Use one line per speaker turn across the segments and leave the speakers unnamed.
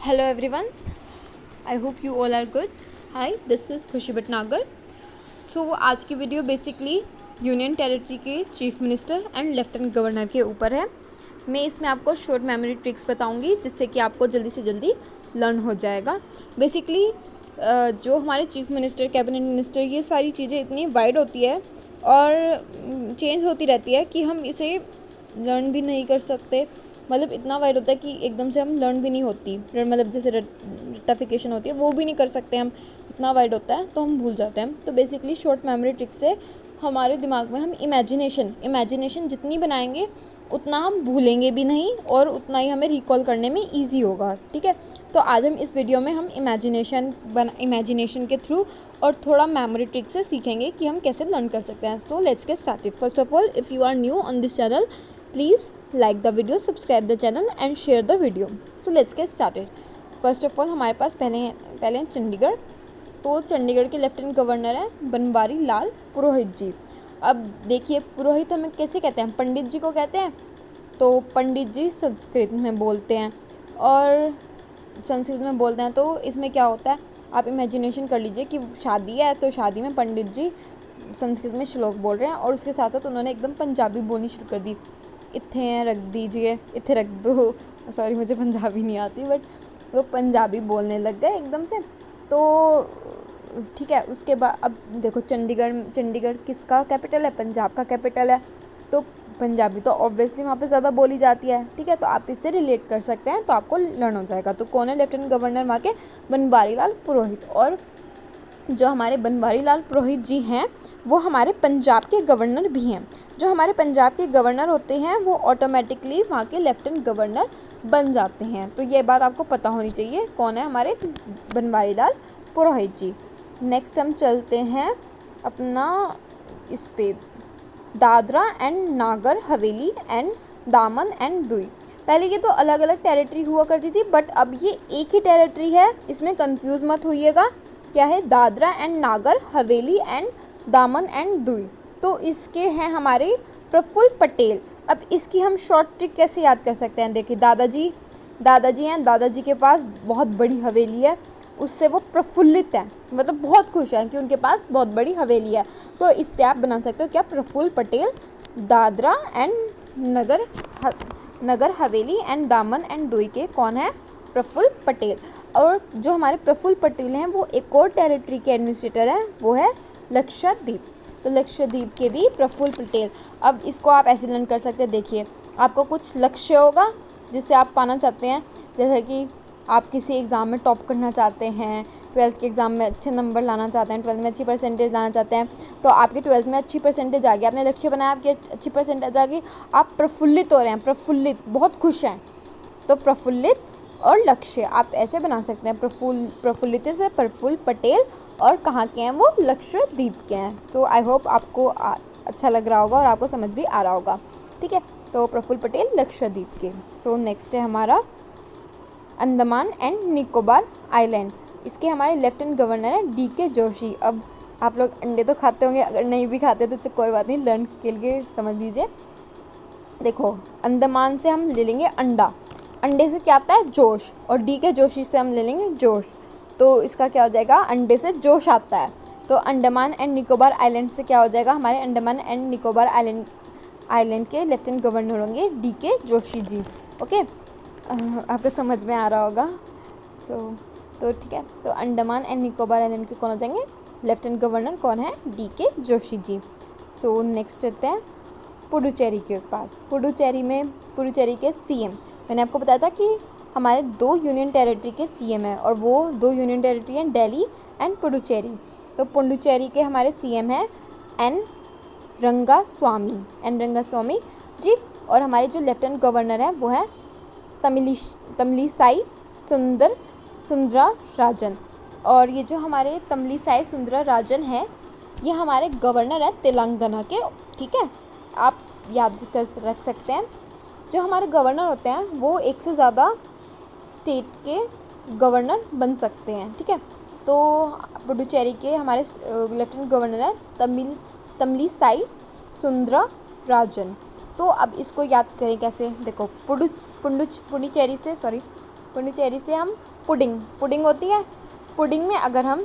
Hello everyone, I hope you all are good. Hi, this is खुशी भटनागर. सो आज की video basically union territory के chief minister and lieutenant governor के ऊपर है. मैं इसमें आपको शॉर्ट मेमोरी ट्रिक्स बताऊंगी जिससे कि आपको जल्दी से जल्दी लर्न हो जाएगा. बेसिकली जो हमारे चीफ मिनिस्टर, कैबिनेट मिनिस्टर, ये सारी चीज़ें इतनी वाइड होती है और चेंज होती रहती है कि हम इसे लर्न भी नहीं कर सकते. मतलब इतना वाइड होता है कि एकदम से हम लर्न भी नहीं होती, मतलब जैसे रटिफिकेशन होती है वो भी नहीं कर सकते हम. इतना वाइड होता है तो हम भूल जाते हैं. तो बेसिकली शॉर्ट मेमोरी ट्रिक से हमारे दिमाग में हम इमेजिनेशन जितनी बनाएंगे उतना हम भूलेंगे भी नहीं और उतना ही हमें रिकॉल करने में ईजी होगा. ठीक है, तो आज हम इस वीडियो में हम इमेजिनेशन के थ्रू और थोड़ा मेमोरी ट्रिक से सीखेंगे कि हम कैसे लर्न कर सकते हैं. So let's get started. First of all, if you are new on this channel, please like the video, subscribe the channel and share the video. So let's get started. First of all हमारे पास पहले हैं चंडीगढ़. तो चंडीगढ़ के lieutenant governor हैं बनवारी लाल पुरोहित जी. अब देखिए, पुरोहित हमें कैसे कहते हैं? पंडित जी को कहते हैं. तो पंडित जी संस्कृत में बोलते हैं तो इसमें क्या होता है, आप इमेजिनेशन कर लीजिए कि शादी है तो शादी में पंडित जी संस्कृत में श्लोक बोल रहे हैं और उसके साथ साथ उन्होंने एकदम पंजाबी बोलनी शुरू कर दी. इत्थे रख दीजिए, इत्थे रख दो. सॉरी, मुझे पंजाबी नहीं आती, बट वो पंजाबी बोलने लग गए एकदम से. तो ठीक है, उसके बाद अब देखो, चंडीगढ़ किसका कैपिटल है? पंजाब का कैपिटल है. तो पंजाबी तो ऑब्वियसली वहाँ पे ज़्यादा बोली जाती है. ठीक है, तो आप इससे रिलेट कर सकते हैं तो आपको लर्न हो जाएगा. तो कौन है लेफ्टिनेंट गवर्नर वहाँ के? बनवारी लाल पुरोहित. और जो हमारे बनवारी लाल पुरोहित जी हैं वो हमारे पंजाब के गवर्नर भी हैं. जो हमारे पंजाब के गवर्नर होते हैं वो ऑटोमेटिकली वहाँ के लेफ्टिनेंट गवर्नर बन जाते हैं. तो ये बात आपको पता होनी चाहिए कौन है हमारे बनवारी लाल पुरोहित जी. नेक्स्ट हम चलते हैं अपना इस पे दादरा एंड नागर हवेली एंड दामन एंड दुई. पहले ये तो अलग अलग टेरिटरी हुआ करती थी, बट अब ये एक ही टेरिटरी है. इसमें कंफ्यूज मत होइएगा. क्या है? दादरा एंड नागर हवेली एंड दामन एंड दुई. तो इसके हैं हमारे प्रफुल्ल पटेल. अब इसकी हम शॉर्ट ट्रिक कैसे याद कर सकते हैं? देखिए, दादाजी हैं. दादाजी के पास बहुत बड़ी हवेली है, उससे वो प्रफुल्लित हैं, मतलब बहुत खुश हैं कि उनके पास बहुत बड़ी हवेली है. तो इससे आप बना सकते हो क्या? प्रफुल्ल पटेल, दादरा एंड नगर हवेली एंड दामन एंड दुई के कौन है? प्रफुल्ल पटेल. और जो हमारे प्रफुल्ल पटेल हैं वो एक और टेरिटरी के एडमिनिस्ट्रेटर हैं, वो है लक्षद्वीप. तो लक्षद्वीप के भी प्रफुल्ल पटेल. अब इसको आप ऐसे लर्न कर सकते हैं. देखिए, आपको कुछ लक्ष्य होगा जिससे आप पाना चाहते हैं. जैसे कि आप किसी एग्ज़ाम में टॉप करना चाहते हैं, 12th के एग्ज़ाम में अच्छे नंबर लाना चाहते हैं, 12th में अच्छी परसेंटेज लाना चाहते हैं. तो आपके 12th में अच्छी परसेंटेज आ गई, आपने लक्ष्य बनाया, आपकी अच्छी परसेंटेज आ गई, आप प्रफुल्लित हो रहे हैं, प्रफुल्लित, बहुत खुश हैं. तो प्रफुल्लित और लक्ष्य आप ऐसे बना सकते हैं. प्रफुल्लित से प्रफुल्ल पटेल, और कहाँ के हैं वो? लक्षद्वीप के हैं. सो आई होप आपको अच्छा लग रहा होगा और आपको समझ भी आ रहा होगा. ठीक है, तो प्रफुल्ल पटेल लक्षद्वीप के. सो नेक्स्ट है हमारा अंडमान एंड निकोबार आइलैंड. इसके हमारे लेफ्टिनेंट गवर्नर हैं DK जोशी. अब आप लोग अंडे तो खाते होंगे, अगर नहीं भी खाते तो कोई बात नहीं, लर्न के लिए समझ लीजिए. देखो, अंडमान से हम ले लेंगे अंडा. अंडे से क्या आता है? जोश. और DK जोशी से हम ले लेंगे जोश. तो इसका क्या हो जाएगा? अंडे से जोश आता है. तो अंडमान एंड निकोबार आइलैंड से क्या हो जाएगा? हमारे अंडमान एंड निकोबार आइलैंड के लेफ्टिनेंट गवर्नर होंगे DK जोशी जी. ओके, आपको समझ में आ रहा होगा. तो ठीक है, तो अंडमान एंड निकोबार आइलैंड के कौन हो जाएंगे? लेफ्टिनेंट गवर्नर कौन है? DK जोशी जी. सो नेक्स्ट चलते हैं पुडुचेरी के पास. पुडुचेरी के CM. मैंने आपको बताया था कि हमारे 2 यूनियन टेरिटरी के CM हैं और वो 2 यूनियन टेरिटरी हैं दिल्ली एंड पुडुचेरी. तो पुडुचेरी के हमारे CM हैं एन रंगास्वामी जी. और हमारे जो लेफ्टिनेंट गवर्नर हैं वो है तमिलिसाई सुंदरा राजन. और ये जो हमारे तमिलिसाई सुंदरा राजन है, ये हमारे गवर्नर हैं तेलंगाना के. ठीक है, आप याद रख सकते हैं. जो हमारे गवर्नर होते हैं वो एक से ज़्यादा स्टेट के गवर्नर बन सकते हैं. ठीक है, तो पुडुचेरी के हमारे लेफ्टिनेंट गवर्नर हैं तमिलिसाई सुंदरा राजन. तो अब इसको याद करें कैसे? देखो, पुडुचेरी से पुडुचेरी से हम पुडिंग होती है, पुडिंग में अगर हम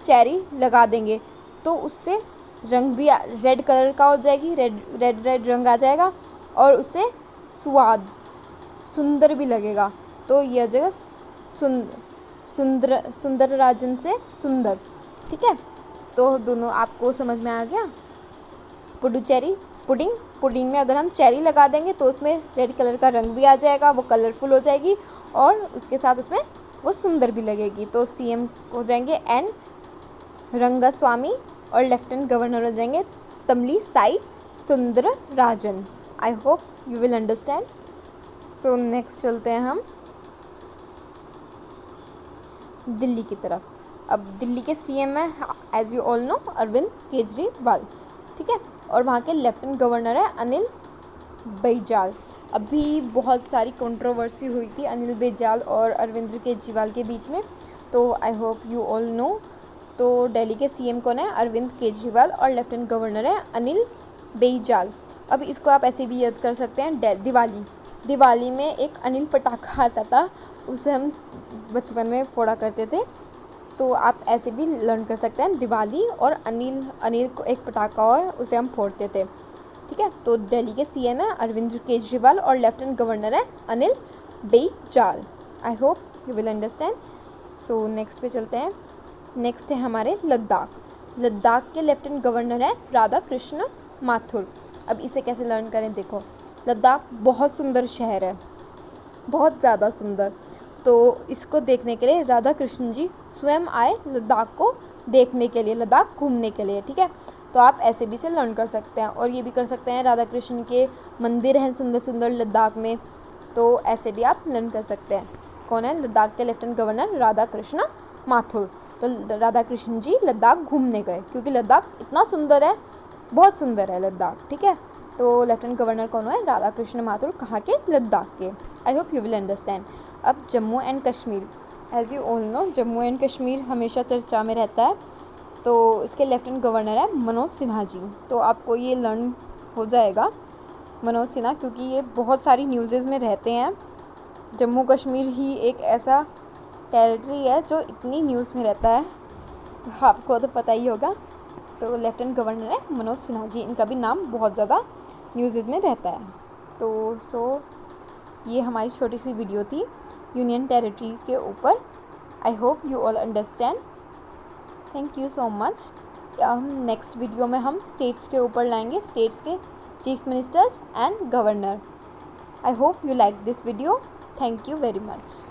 चेरी लगा देंगे तो उससे रंग भी रेड कलर का हो जाएगी, रेड रंग आ जाएगा और उससे स्वाद सुंदर भी लगेगा। तो यह जगह सुंदर राजन से सुंदर, ठीक है। तो दोनों आपको समझ में आ गया। पुडुचेरी पुडिंग में अगर हम चेरी लगा देंगे तो उसमें रेड कलर का रंग भी आ जाएगा, वो कलरफुल हो जाएगी और उसके साथ उसमें वो सुंदर भी लगेगी। तो CM हो जाएंगे एन रंगास्वामी और लेफ्टिनेंट गवर्नर हो जाएंगे Tamilisai Soundararajan. I hope you will understand. So next चलते हैं हम दिल्ली की तरफ। अब दिल्ली के CM है as you all know Arvind Kejriwal, ठीक है। और वहाँ के लेफ्टिनेंट गवर्नर है अनिल बैजल। अभी बहुत सारी कंट्रोवर्सी हुई थी अनिल बैजल और अरविंद केजरीवाल के बीच में, तो आई होप यू ऑल नो। तो दिल्ली के CM कौन है? अरविंद केजरीवाल और लेफ्टिनेंट गवर्नर है अनिल बैजल। अब इसको आप ऐसे भी याद कर सकते हैं, दिवाली में एक अनिल पटाखा आता था, उसे हम बचपन में फोड़ा करते थे, तो आप ऐसे भी लर्न कर सकते हैं दिवाली और अनिल को एक पटाखा और उसे हम फोड़ते थे, ठीक है। तो दिल्ली के CM है अरविंद केजरीवाल और लेफ्टिनेंट गवर्नर है अनिल बैजल। आई hope you will understand. So next पे चलते हैं। नेक्स्ट है हमारे लद्दाख के लेफ्टिनेंट गवर्नर है राधा कृष्ण माथुर। अब इसे कैसे लर्न करें, देखो लद्दाख बहुत सुंदर शहर है, बहुत ज़्यादा सुंदर। तो इसको देखने के लिए राधा कृष्ण जी स्वयं आए लद्दाख को देखने के लिए, लद्दाख घूमने के लिए, ठीक है। तो आप ऐसे भी से लर्न कर सकते हैं और ये भी कर सकते हैं राधा कृष्ण के मंदिर हैं सुंदर सुंदर लद्दाख में, तो ऐसे भी आप लर्न कर सकते हैं। कौन है? लद्दाख के लेफ्टिनेंट गवर्नर राधा कृष्ण माथुर। तो राधा कृष्ण जी लद्दाख घूमने गए क्योंकि लद्दाख इतना सुंदर है, बहुत सुंदर है लद्दाख, ठीक है। तो लेफ्टिनेंट गवर्नर कौन है? राधा कृष्ण माथुर। कहाँ के? लद्दाख के। I hope you will understand. अब Jammu and Kashmir, as you all know Jammu and Kashmir हमेशा चर्चा में रहता है, तो इसके लेफ्टिनेंट गवर्नर है मनोज सिन्हा जी। तो आपको ये लर्न हो जाएगा मनोज सिन्हा, क्योंकि ये बहुत सारी न्यूज़ेज़ में रहते हैं। जम्मू कश्मीर ही एक ऐसा टेरिटरी है जो इतनी न्यूज़ में रहता है, तो आपको तो पता ही होगा। तो लेफ्टिनेंट गवर्नर है मनोज सिन्हा जी, इनका भी नाम बहुत ज़्यादा न्यूज़ेज़ में रहता है। तो ये हमारी छोटी सी वीडियो थी यूनियन टेरिटरीज के ऊपर। आई hope you all understand. Thank you so much. Next video में हम स्टेट्स के ऊपर लाएंगे, स्टेट्स के chief ministers and governor. I hope you like this video. Thank you very much.